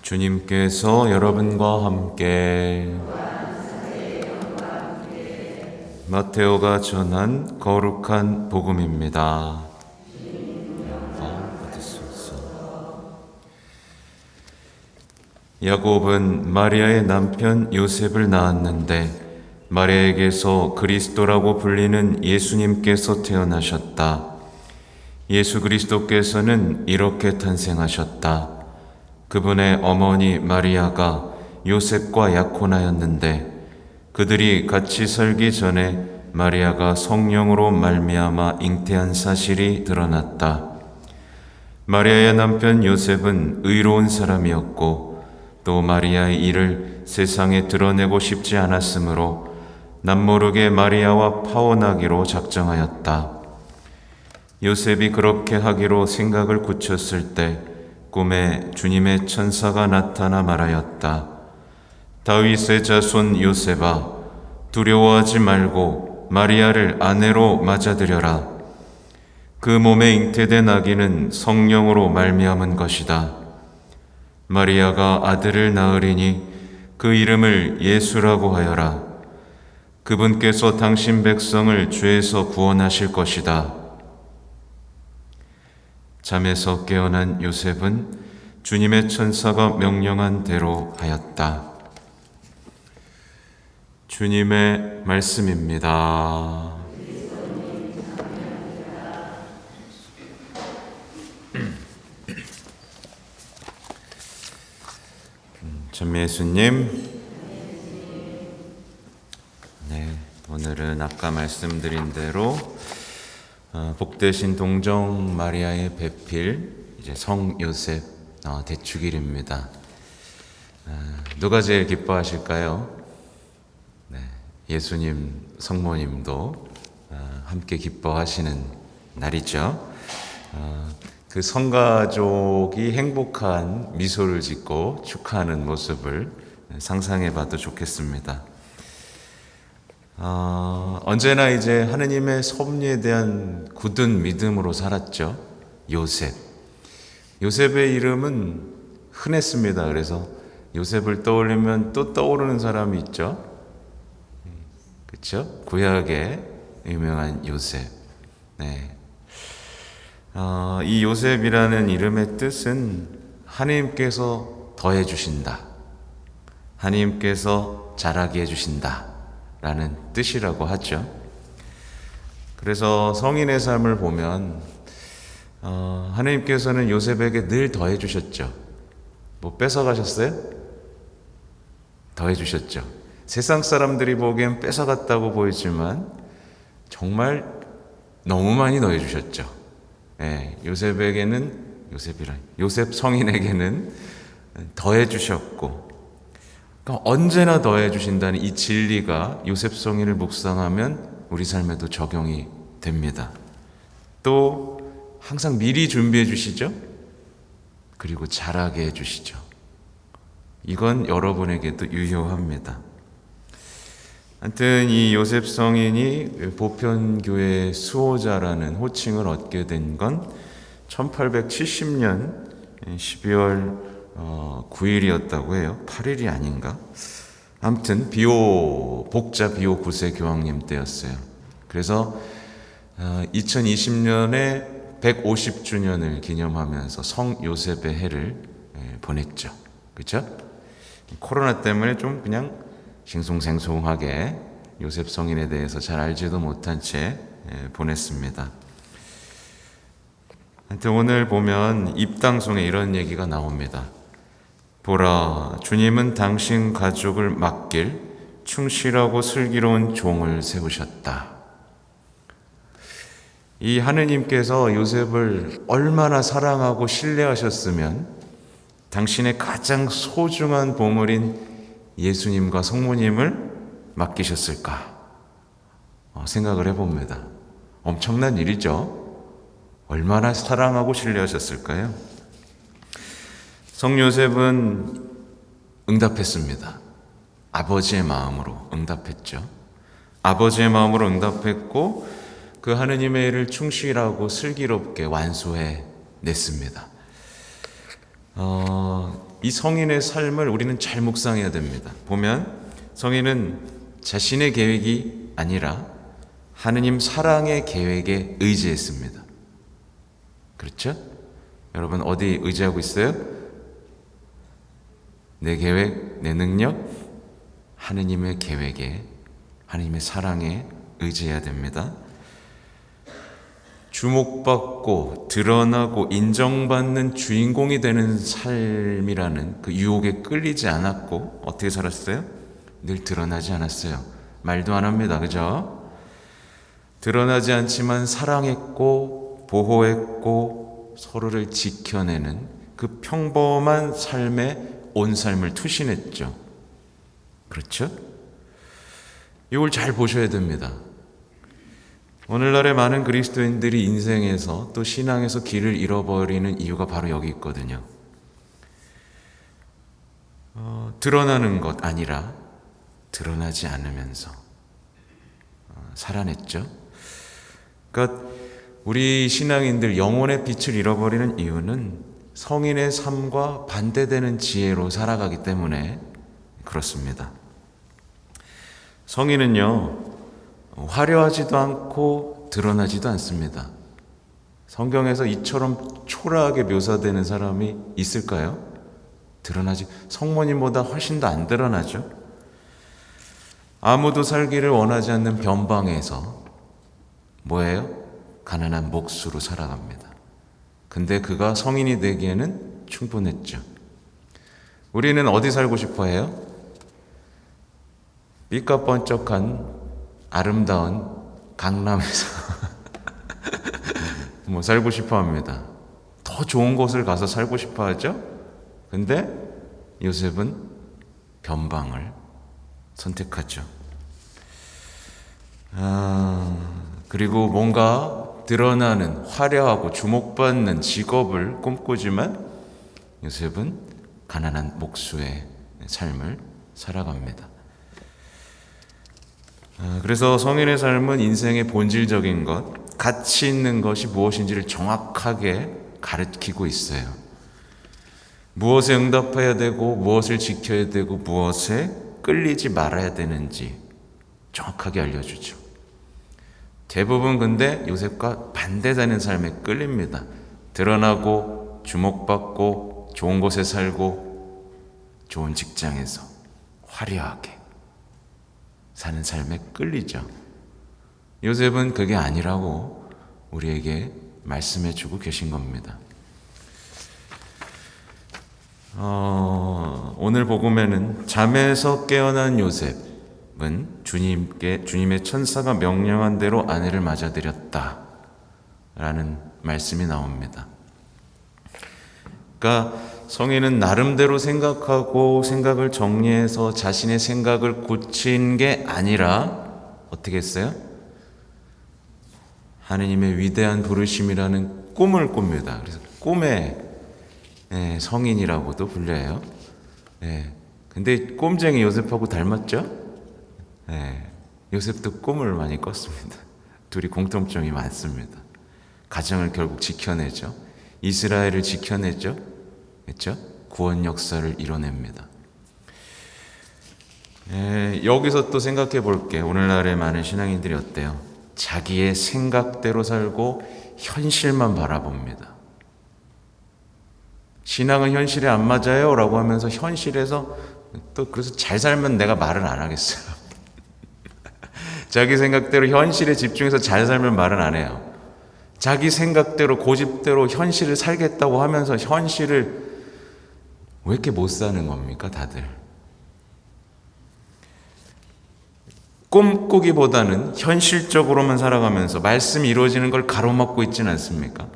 주님께서 여러분과 함께 마테오가 전한 거룩한 복음입니다. 야곱은 마리아의 남편 요셉을 낳았는데 마리아에게서 그리스도라고 불리는 예수님께서 태어나셨다. 예수 그리스도께서는 이렇게 탄생하셨다. 그분의 어머니 마리아가 요셉과 약혼하였는데 그들이 같이 살기 전에 마리아가 성령으로 말미암아 잉태한 사실이 드러났다. 마리아의 남편 요셉은 의로운 사람이었고 또 마리아의 일을 세상에 드러내고 싶지 않았으므로 남모르게 마리아와 파혼하기로 작정하였다. 요셉이 그렇게 하기로 생각을 굳혔을 때 꿈에 주님의 천사가 나타나 말하였다. 다윗의 자손 요셉아, 두려워하지 말고 마리아를 아내로 맞아들여라. 그 몸에 잉태된 아기는 성령으로 말미암은 것이다. 마리아가 아들을 낳으리니 그 이름을 예수라고 하여라. 그분께서 당신 백성을 죄에서 구원하실 것이다. 잠에서 깨어난 요셉은 주님의 천사가 명령한 대로 하였다. 주님의 말씀입니다. 전미예수님, 오늘은 아까 말씀드린 대로 복되신 동정 마리아의 배필 이제 성 요셉 대축일입니다. 누가 제일 기뻐하실까요? 예수님 성모님도 함께 기뻐하시는 날이죠. 그 성가족이 행복한 미소를 짓고 축하하는 모습을 상상해봐도 좋겠습니다. 언제나 이제 하느님의 섭리에 대한 굳은 믿음으로 살았죠. 요셉. 요셉의 이름은 흔했습니다. 그래서 요셉을 떠올리면 또 떠오르는 사람이 있죠. 그렇죠? 구약의 유명한 요셉. 이 요셉이라는 이름의 뜻은 하나님께서 더해 주신다. 하나님께서 자라게 해 주신다. 라는 뜻이라고 하죠. 그래서 성인의 삶을 보면 하나님께서는 요셉에게 늘 더해 주셨죠. 뭐 뺏어가셨어요? 더해 주셨죠. 세상 사람들이 보기엔 뺏어갔다고 보이지만 정말 너무 많이 더해 주셨죠. 요셉 성인에게는 더해 주셨고, 그러니까 언제나 더해 주신다는 이 진리가 요셉 성인을 묵상하면 우리 삶에도 적용이 됩니다. 또 항상 미리 준비해 주시죠. 그리고 잘하게 해 주시죠. 이건 여러분에게도 유효합니다. 하여튼 이 요셉 성인이 보편교회 수호자라는 호칭을 얻게 된 건 1870년 12월 9일이었다고 해요. 8일이 아닌가? 아무튼 복자 비오 9세 교황님 때였어요. 그래서 2020년에 150주년을 기념하면서 성 요셉의 해를 보냈죠. 그렇죠? 코로나 때문에 좀 그냥 싱숭생숭하게 요셉 성인에 대해서 잘 알지도 못한 채 보냈습니다. 하여튼 오늘 보면 입당송에 이런 얘기가 나옵니다. 보라, 주님은 당신 가족을 맡길 충실하고 슬기로운 종을 세우셨다. 이 하느님께서 요셉을 얼마나 사랑하고 신뢰하셨으면 당신의 가장 소중한 보물인 예수님과 성모님을 맡기셨을까 생각을 해봅니다. 엄청난 일이죠. 얼마나 사랑하고 신뢰하셨을까요? 성 요셉은 응답했습니다. 아버지의 마음으로 응답했죠. 아버지의 마음으로 응답했고 그 하느님의 일을 충실하고 슬기롭게 완수해 냈습니다. 이 성인의 삶을 우리는 잘 묵상해야 됩니다. 보면 성인은 자신의 계획이 아니라 하느님 사랑의 계획에 의지했습니다. 그렇죠? 여러분 어디 의지하고 있어요? 내 계획, 내 능력, 하느님의 계획에, 하느님의 사랑에 의지해야 됩니다. 주목받고 드러나고 인정받는 주인공이 되는 삶이라는 그 유혹에 끌리지 않았고 어떻게 살았어요? 늘 드러나지 않았어요. 말도 안 합니다. 그죠? 드러나지 않지만 사랑했고 보호했고 서로를 지켜내는 그 평범한 삶에 온 삶을 투신했죠. 그렇죠? 이걸 잘 보셔야 됩니다. 오늘날의 많은 그리스도인들이 인생에서 또 신앙에서 길을 잃어버리는 이유가 바로 여기 있거든요. 드러나는 것 아니라 드러나지 않으면서 살아냈죠. 그러니까 우리 신앙인들 영혼의 빛을 잃어버리는 이유는 성인의 삶과 반대되는 지혜로 살아가기 때문에 그렇습니다. 성인은요, 화려하지도 않고 드러나지도 않습니다. 성경에서 이처럼 초라하게 묘사되는 사람이 있을까요? 성모님보다 훨씬 더 안 드러나죠. 아무도 살기를 원하지 않는 변방에서 뭐예요? 가난한 목수로 살아갑니다. 근데 그가 성인이 되기에는 충분했죠. 우리는 어디 살고 싶어 해요? 삐까번쩍한 아름다운 강남에서 뭐 살고 싶어 합니다. 더 좋은 곳을 가서 살고 싶어 하죠. 근데 요셉은 변방을 선택하죠. 그리고 뭔가 드러나는 화려하고 주목받는 직업을 꿈꾸지만 요셉은 가난한 목수의 삶을 살아갑니다. 그래서 성인의 삶은 인생의 본질적인 것, 가치 있는 것이 무엇인지를 정확하게 가르치고 있어요. 무엇에 응답해야 되고 무엇을 지켜야 되고 무엇에 끌리지 말아야 되는지 정확하게 알려주죠. 대부분 근데 요셉과 반대되는 삶에 끌립니다. 드러나고 주목받고 좋은 곳에 살고 좋은 직장에서 화려하게 사는 삶에 끌리죠. 요셉은 그게 아니라고 우리에게 말씀해 주고 계신 겁니다. 오늘 복음에는 잠에서 깨어난 요셉은 주님의 천사가 명령한 대로 아내를 맞아들였다 라는 말씀이 나옵니다. 그러니까 성인은 나름대로 생각하고 생각을 정리해서 자신의 생각을 고친 게 아니라 어떻게 했어요? 하느님의 위대한 부르심이라는 꿈을 꿉니다. 그래서 꿈의 성인이라고도 불려요. 근데 꿈쟁이 요셉하고 닮았죠? 요셉도 꿈을 많이 꿨습니다. 둘이 공통점이 많습니다. 가정을 결국 지켜내죠. 이스라엘을 지켜내죠. 그렇죠? 구원 역사를 이뤄냅니다. 여기서 또 생각해 볼게. 오늘날의 많은 신앙인들이 어때요? 자기의 생각대로 살고 현실만 바라봅니다. 신앙은 현실에 안 맞아요 라고 하면서 현실에서 또 그래서 잘 살면 내가 말은 안 하겠어요. 자기 생각대로 현실에 집중해서 잘 살면 말은 안 해요. 자기 생각대로 고집대로 현실을 살겠다고 하면서 현실을 왜 이렇게 못 사는 겁니까 다들? 꿈꾸기보다는 현실적으로만 살아가면서 말씀이 이루어지는 걸 가로막고 있지는 않습니까?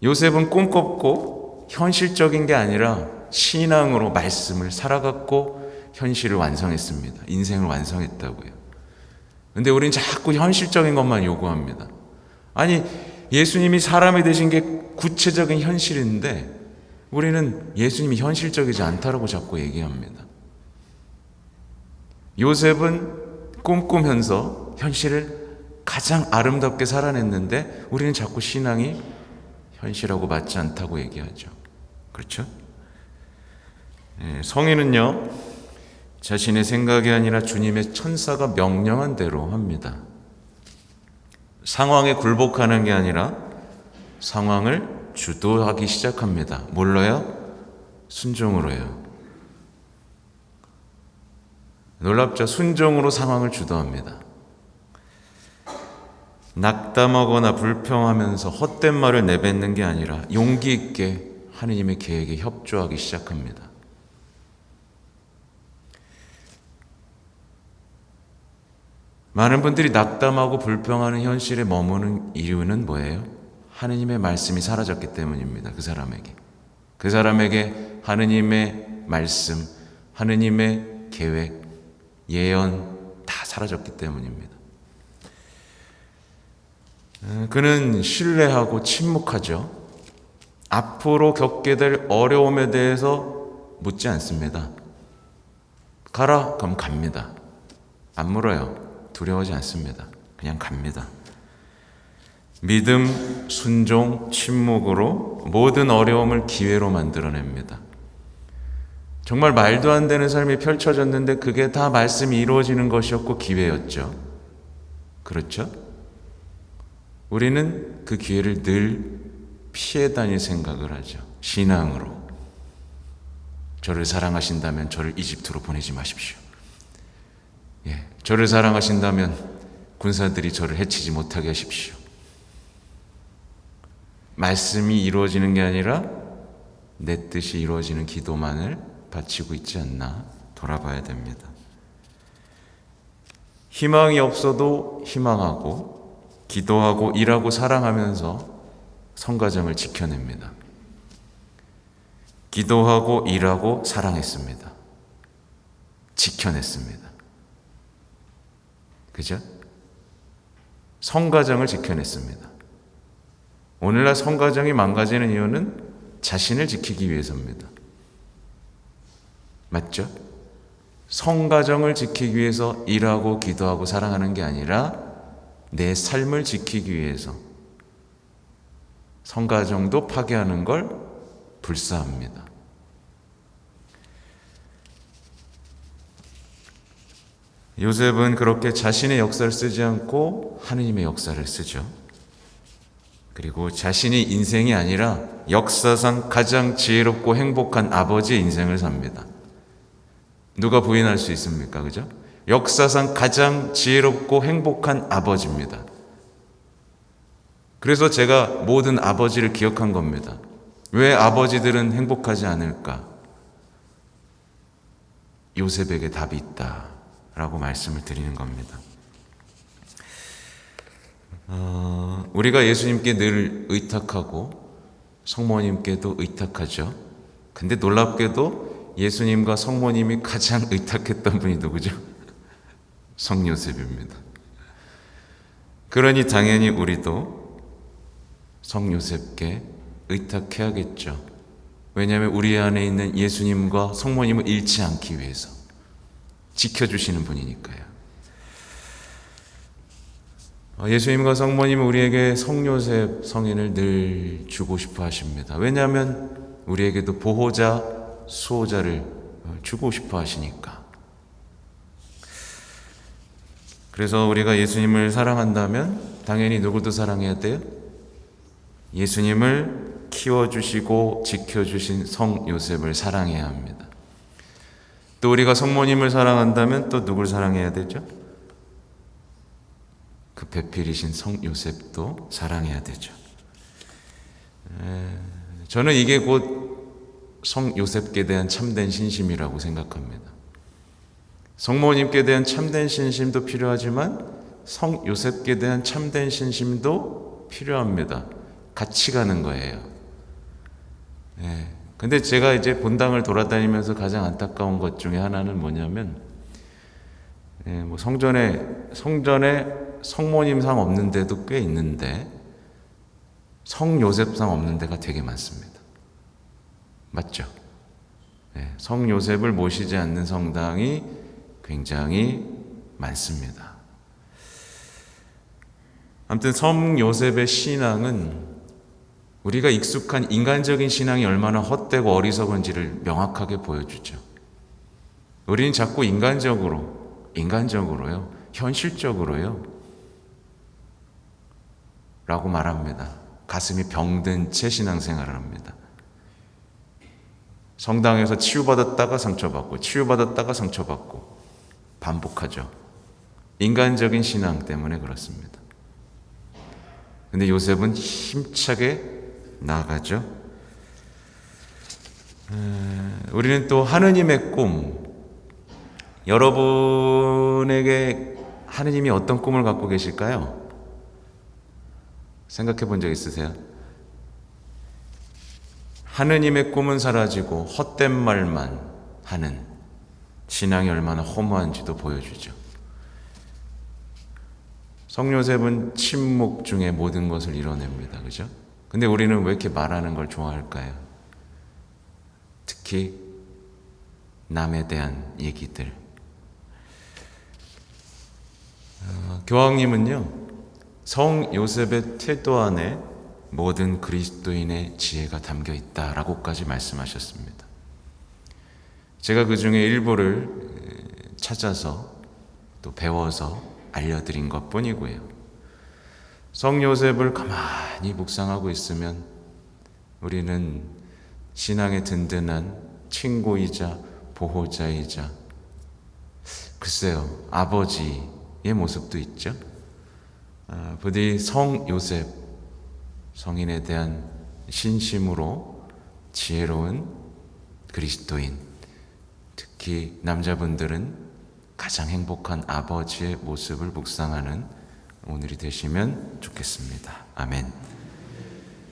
요셉은 꿈꿨고 현실적인 게 아니라 신앙으로 말씀을 살아갔고 현실을 완성했습니다. 인생을 완성했다고요. 근데 우리는 자꾸 현실적인 것만 요구합니다. 아니, 예수님이 사람이 되신 게 구체적인 현실인데 우리는 예수님이 현실적이지 않다라고 자꾸 얘기합니다. 요셉은 꿈꾸면서 현실을 가장 아름답게 살아냈는데 우리는 자꾸 신앙이 현실하고 맞지 않다고 얘기하죠. 그렇죠? 성인은요, 자신의 생각이 아니라 주님의 천사가 명령한 대로 합니다. 상황에 굴복하는 게 아니라 상황을 주도하기 시작합니다. 뭘로요? 순종으로요. 놀랍죠? 순종으로 상황을 주도합니다. 낙담하거나 불평하면서 헛된 말을 내뱉는 게 아니라 용기 있게 하느님의 계획에 협조하기 시작합니다. 많은 분들이 낙담하고 불평하는 현실에 머무는 이유는 뭐예요? 하느님의 말씀이 사라졌기 때문입니다. 그 사람에게 하느님의 말씀, 하느님의 계획, 예언 다 사라졌기 때문입니다. 그는 신뢰하고 침묵하죠. 앞으로 겪게 될 어려움에 대해서 묻지 않습니다. 가라, 그럼 갑니다. 안 물어요. 두려워하지 않습니다. 그냥 갑니다. 믿음, 순종, 침묵으로 모든 어려움을 기회로 만들어냅니다. 정말 말도 안 되는 삶이 펼쳐졌는데 그게 다 말씀이 이루어지는 것이었고 기회였죠. 그렇죠? 우리는 그 기회를 늘 피해 다닐 생각을 하죠. 신앙으로. 저를 사랑하신다면 저를 이집트로 보내지 마십시오. 저를 사랑하신다면 군사들이 저를 해치지 못하게 하십시오. 말씀이 이루어지는 게 아니라 내 뜻이 이루어지는 기도만을 바치고 있지 않나 돌아봐야 됩니다. 희망이 없어도 희망하고 기도하고 일하고 사랑하면서 성가정을 지켜냅니다. 기도하고 일하고 사랑했습니다. 지켜냈습니다. 그죠? 성가정을 지켜냈습니다. 오늘날 성가정이 망가지는 이유는 자신을 지키기 위해서입니다. 맞죠? 성가정을 지키기 위해서 일하고 기도하고 사랑하는 게 아니라 내 삶을 지키기 위해서 성가정도 파괴하는 걸 불사합니다. 요셉은 그렇게 자신의 역사를 쓰지 않고 하느님의 역사를 쓰죠. 그리고 자신의 인생이 아니라 역사상 가장 지혜롭고 행복한 아버지의 인생을 삽니다. 누가 부인할 수 있습니까? 그죠? 역사상 가장 지혜롭고 행복한 아버지입니다. 그래서 제가 모든 아버지를 기억한 겁니다. 왜 아버지들은 행복하지 않을까? 요셉에게 답이 있다 라고 말씀을 드리는 겁니다. 우리가 예수님께 늘 의탁하고 성모님께도 의탁하죠. 근데 놀랍게도 예수님과 성모님이 가장 의탁했던 분이 누구죠? 성요셉입니다. 그러니 당연히 우리도 성요셉께 의탁해야겠죠. 왜냐하면 우리 안에 있는 예수님과 성모님을 잃지 않기 위해서 지켜주시는 분이니까요. 예수님과 성모님은 우리에게 성요셉 성인을 늘 주고 싶어 하십니다. 왜냐하면 우리에게도 보호자, 수호자를 주고 싶어 하시니까. 그래서 우리가 예수님을 사랑한다면 당연히 누구도 사랑해야 돼요? 예수님을 키워주시고 지켜주신 성요셉을 사랑해야 합니다. 또 우리가 성모님을 사랑한다면 또 누굴 사랑해야 되죠? 그 배필이신 성요셉도 사랑해야 되죠. 저는 이게 곧 성요셉께 대한 참된 신심이라고 생각합니다. 성모님께 대한 참된 신심도 필요하지만 성요셉께 대한 참된 신심도 필요합니다. 같이 가는 거예요. 근데 제가 이제 본당을 돌아다니면서 가장 안타까운 것 중에 하나는 뭐냐면, 성전에 성모님 상 없는 데도 꽤 있는데 성요셉 상 없는 데가 되게 많습니다. 맞죠? 성요셉을 모시지 않는 성당이 굉장히 많습니다. 아무튼 성요셉의 신앙은 우리가 익숙한 인간적인 신앙이 얼마나 헛되고 어리석은지를 명확하게 보여주죠. 우리는 자꾸 인간적으로요, 현실적으로요, 라고 말합니다. 가슴이 병든 채 신앙생활을 합니다. 성당에서 치유받았다가 상처받고, 치유받았다가 상처받고, 반복하죠. 인간적인 신앙 때문에 그렇습니다. 근데 요셉은 힘차게 나아가죠. 우리는 또 하느님의 꿈, 여러분에게 하느님이 어떤 꿈을 갖고 계실까요? 생각해 본 적 있으세요? 하느님의 꿈은 사라지고 헛된 말만 하는 신앙이 얼마나 허무한지도 보여주죠. 성요셉은 침묵 중에 모든 것을 이뤄냅니다. 그죠? 근데 우리는 왜 이렇게 말하는 걸 좋아할까요? 특히 남에 대한 얘기들. 교황님은요, 성 요셉의 태도 안에 모든 그리스도인의 지혜가 담겨 있다라고까지 말씀하셨습니다. 제가 그 중에 일부를 찾아서 또 배워서 알려드린 것 뿐이고요. 성 요셉을 가만히 묵상하고 있으면 우리는 신앙의 든든한 친구이자 보호자이자 글쎄요, 아버지의 모습도 있죠. 부디 성 요셉, 성인에 대한 신심으로 지혜로운 그리스도인, 특히 남자분들은 가장 행복한 아버지의 모습을 묵상하는 오늘이 되시면 좋겠습니다. 아멘.